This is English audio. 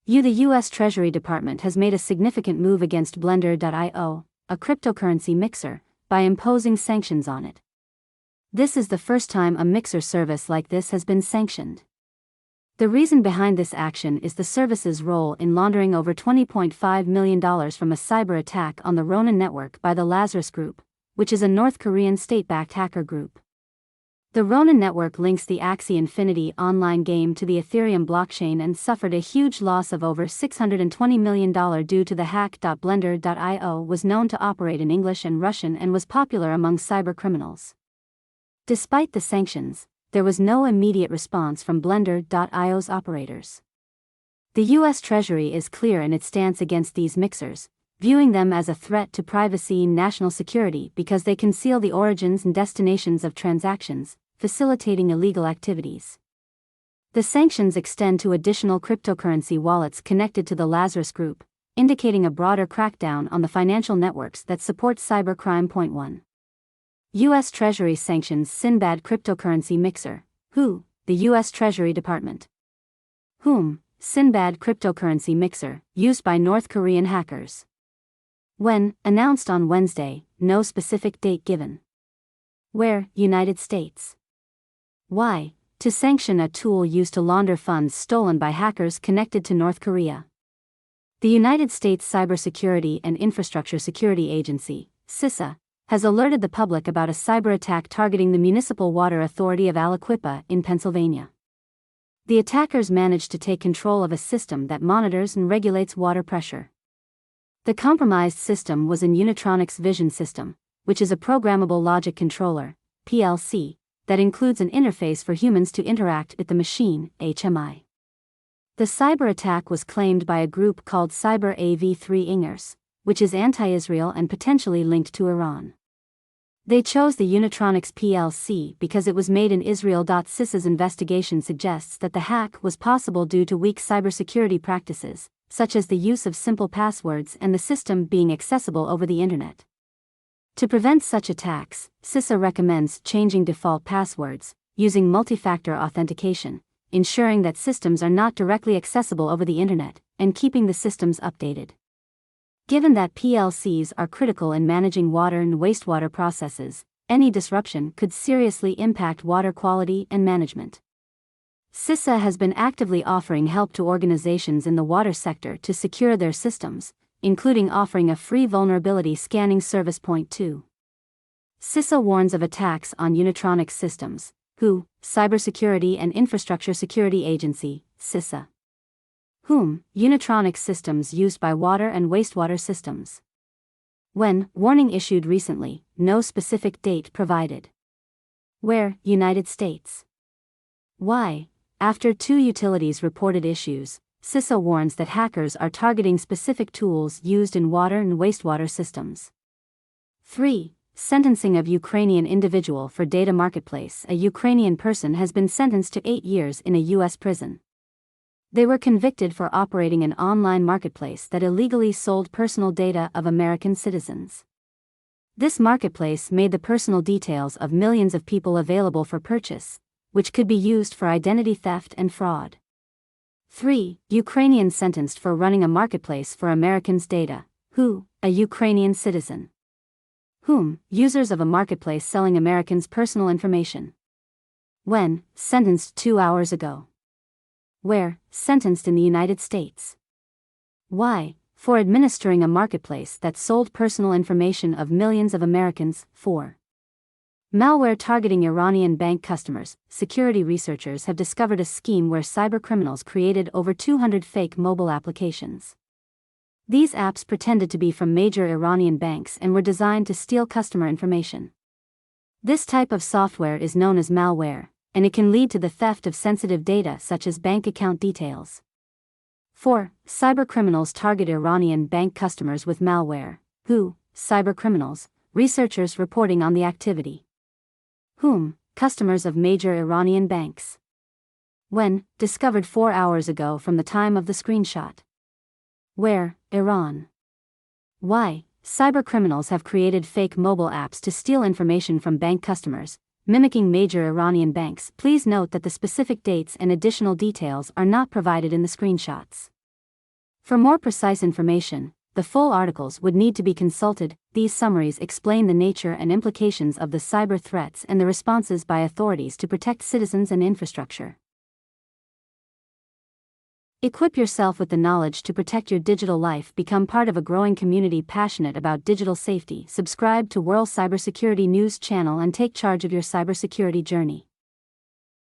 The U.S. Treasury Department has made a significant move against Blender.io, a cryptocurrency mixer, by imposing sanctions on it. This is the first time a mixer service like this has been sanctioned. The reason behind this action is the service's role in laundering over $20.5 million from a cyber attack on the Ronin network by the Lazarus Group, which is a North Korean state-backed hacker group. The Ronin network links the Axie Infinity online game to the Ethereum blockchain and suffered a huge loss of over $620 million due to the hack. Blender.io was known to operate in English and Russian and was popular among cybercriminals. Despite the sanctions, there was no immediate response from Blender.io's operators. The U.S. Treasury is clear in its stance against these mixers, viewing them as a threat to privacy and national security because they conceal the origins and destinations of transactions, facilitating illegal activities. The sanctions extend to additional cryptocurrency wallets connected to the Lazarus Group, indicating a broader crackdown on the financial networks that support cybercrime. 1. U.S. Treasury sanctions Sinbad cryptocurrency mixer. Who? The U.S. Treasury Department. Whom? Sinbad cryptocurrency mixer, used by North Korean hackers. When? Announced on Wednesday, no specific date given. Where? United States. Why? To sanction a tool used to launder funds stolen by hackers connected to North Korea. The United States Cybersecurity and Infrastructure Security Agency, CISA, has alerted the public about a cyber attack targeting the Municipal Water Authority of Aliquippa in Pennsylvania. The attackers managed to take control of a system that monitors and regulates water pressure. The compromised system was an Unitronics Vision System, which is a programmable logic controller, PLC, that includes an interface for humans to interact with the machine, HMI. The cyber attack was claimed by a group called Cyber AV3 Ingers, which is anti-Israel and potentially linked to Iran. They chose the Unitronics PLC because it was made in Israel. CISA's investigation suggests that the hack was possible due to weak cybersecurity practices, such as the use of simple passwords and the system being accessible over the internet. To prevent such attacks, CISA recommends changing default passwords, using multi-factor authentication, ensuring that systems are not directly accessible over the internet, and keeping the systems updated. Given that PLCs are critical in managing water and wastewater processes, any disruption could seriously impact water quality and management. CISA has been actively offering help to organizations in the water sector to secure their systems, including offering a free vulnerability scanning service. 2. CISA warns of attacks on Unitronics systems. Who? Cybersecurity and Infrastructure Security Agency, CISA. Whom? Unitronics systems used by water and wastewater systems. When? Warning issued recently, no specific date provided. Where? United States. Why? After 2 utilities reported issues, CISA warns that hackers are targeting specific tools used in water and wastewater systems. 3. Sentencing of Ukrainian individual for data marketplace. A Ukrainian person has been sentenced to 8 years in a U.S. prison. They were convicted for operating an online marketplace that illegally sold personal data of American citizens. This marketplace made the personal details of millions of people available for purchase, which could be used for identity theft and fraud. 3. Ukrainian sentenced for running a marketplace for Americans' data. Who? A Ukrainian citizen. Whom? Users of a marketplace selling Americans' personal information. When? Sentenced 2 hours ago. Where? Sentenced in the United States. Why? For administering a marketplace that sold personal information of millions of Americans. 4. Malware targeting Iranian bank customers. Security researchers have discovered a scheme where cybercriminals created over 200 fake mobile applications. These apps pretended to be from major Iranian banks and were designed to steal customer information. This type of software is known as malware, and it can lead to the theft of sensitive data such as bank account details. 4. Cybercriminals target Iranian bank customers with malware. Who? Cybercriminals. Researchers reporting on the activity. Whom? Customers of major Iranian banks. When? Discovered 4 hours ago from the time of the screenshot. Where? Iran. Why? Cybercriminals have created fake mobile apps to steal information from bank customers, mimicking major Iranian banks. Please note that the specific dates and additional details are not provided in the screenshots. For more precise information, the full articles would need to be consulted. These summaries explain the nature and implications of the cyber threats and the responses by authorities to protect citizens and infrastructure. Equip yourself with the knowledge to protect your digital life. Become part of a growing community passionate about digital safety. Subscribe to World Cybersecurity News channel and take charge of your cybersecurity journey.